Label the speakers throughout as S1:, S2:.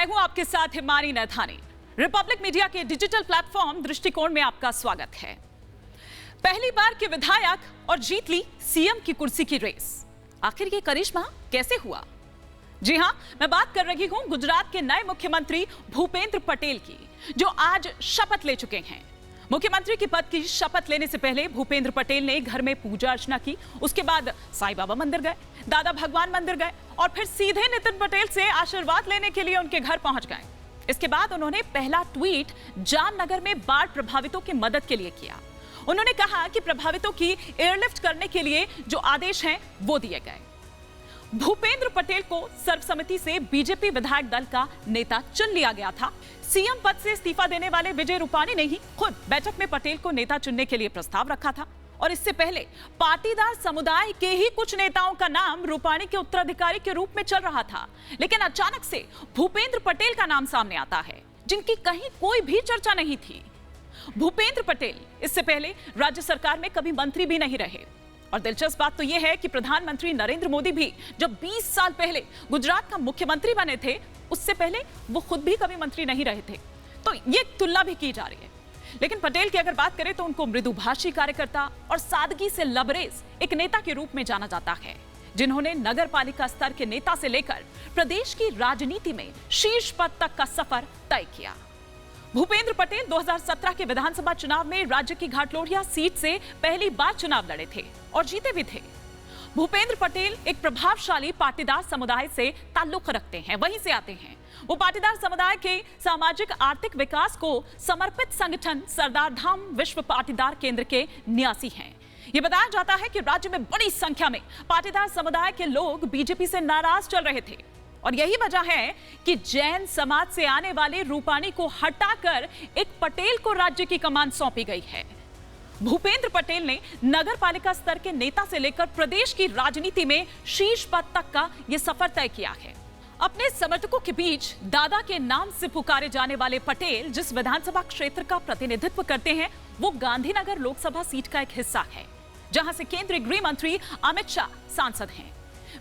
S1: हूं आपके साथ हिमानी नैथानी। रिपब्लिक मीडिया के डिजिटल प्लेटफॉर्म दृष्टिकोण में आपका स्वागत है। पहली बार के विधायक और जीत ली सीएम की कुर्सी की रेस। आखिर ये करिश्मा कैसे हुआ? जी हां, मैं बात कर रही हूं गुजरात के नए मुख्यमंत्री भूपेंद्र पटेल की, जो आज शपथ ले चुके हैं। मुख्यमंत्री के पद की शपथ लेने से पहले भूपेंद्र पटेल ने घर में पूजा अर्चना की, उसके बाद साईं बाबा मंदिर गए, दादा भगवान मंदिर गए और फिर सीधे नितिन पटेल से आशीर्वाद लेने के लिए उनके घर पहुंच गए। इसके बाद उन्होंने पहला ट्वीट जामनगर में बाढ़ प्रभावितों की मदद के लिए किया। उन्होंने कहा कि प्रभावितों की एयरलिफ्ट करने के लिए जो आदेश हैं वो दिए गए। भूपेंद्र पटेल को सर्वसम्मति से बीजेपी विधायक दल का नेता चुन लिया गया था। सीएम पद से इस्तीफा देने वाले विजय रूपाणी ने ही खुद बैठक में पटेल को नेता चुनने के लिए प्रस्ताव रखा था और इससे पहले पाटीदार समुदाय के ही कुछ नेताओं का नाम रूपाणी के उत्तराधिकारी के रूप में चल रहा था, लेकिन अचानक से भूपेंद्र पटेल का नाम सामने आता है, जिनकी कहीं कोई भी चर्चा नहीं थी। भूपेंद्र पटेल इससे पहले राज्य सरकार में कभी मंत्री भी नहीं रहे और दिलचस्प बात तो यह है कि प्रधानमंत्री नरेंद्र मोदी भी जब 20 साल पहले गुजरात का मुख्यमंत्री बने थे, उससे पहले वो खुद भी कभी मंत्री नहीं रहे थे। तो ये तुलना भी की जा रही है। लेकिन पटेल की अगर बात करें तो उनको मृदुभाषी कार्यकर्ता और सादगी से लबरेज एक नेता के रूप में जाना जाता है, जिन्होंने नगर पालिका स्तर के नेता से लेकर प्रदेश की राजनीति में शीर्ष पद तक का सफर तय किया। भूपेंद्र पटेल 2017 के विधानसभा चुनाव में राज्य की घाटलोड़िया सीट से पहली बार चुनाव लड़े थे और जीते भी थे। भूपेंद्र पटेल एक प्रभावशाली पाटीदार समुदाय से ताल्लुक रखते हैं, वहीं से आते हैं। वो पाटीदार समुदाय के सामाजिक आर्थिक विकास को समर्पित संगठन सरदार धाम विश्व पाटीदार केंद्र के निवासी हैं। ये बताया जाता है कि राज्य में बड़ी संख्या में पाटीदार समुदाय के लोग बीजेपी से नाराज चल रहे थे और यही वजह है कि जैन समाज से आने वाले रूपाणी को हटाकर एक पटेल को राज्य की कमान सौंपी गई है। भूपेंद्र पटेल ने नगर पालिका स्तर के नेता से लेकर प्रदेश की राजनीति में शीर्ष पद तक का यह सफर तय किया है। अपने समर्थकों के बीच दादा के नाम से पुकारे जाने वाले पटेल जिस विधानसभा क्षेत्र का प्रतिनिधित्व करते हैं, वो गांधीनगर लोकसभा सीट का एक हिस्सा है, जहां से केंद्रीय गृह मंत्री अमित शाह सांसद हैं।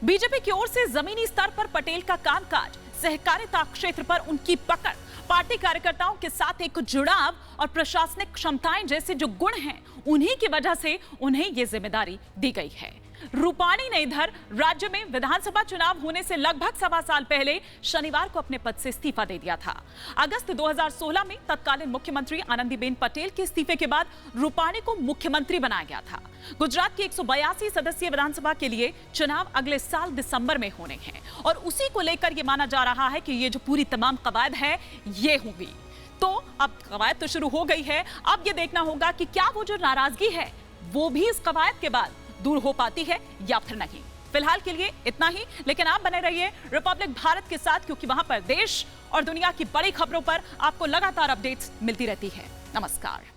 S1: बीजेपी की ओर से जमीनी स्तर पर पटेल का कामकाज, सहकारिता क्षेत्र पर उनकी पकड़, पार्टी कार्यकर्ताओं के साथ एक जुड़ाव और प्रशासनिक क्षमताएं जैसे जो गुण हैं, उन्हीं की वजह से उन्हें ये जिम्मेदारी दी गई है। रूपाणी ने इधर राज्य में विधानसभा चुनाव होने से लगभग 1.25 साल पहले शनिवार को अपने पद से इस्तीफा दे दिया था। अगस्त 2016 में तत्कालीन मुख्यमंत्री आनंदीबेन पटेल के इस्तीफे के बाद रूपाणी को मुख्यमंत्री बनाया गया था। गुजरात की 182 सदस्यीय विधानसभा के लिए चुनाव अगले साल दिसंबर में होने हैं और उसी को लेकर यह माना जा रहा है कि ये जो पूरी तमाम कवायद है ये होगी। तो अब कवायद तो शुरू हो गई है, अब ये देखना होगा कि क्या वो जो नाराजगी है वो भी इस कवायद के बाद दूर हो पाती है या फिर नहीं। फिलहाल के लिए इतना ही, लेकिन आप बने रहिए रिपब्लिक भारत के साथ, क्योंकि वहां पर देश और दुनिया की बड़ी खबरों पर आपको लगातार अपडेट्स मिलती रहती है। नमस्कार।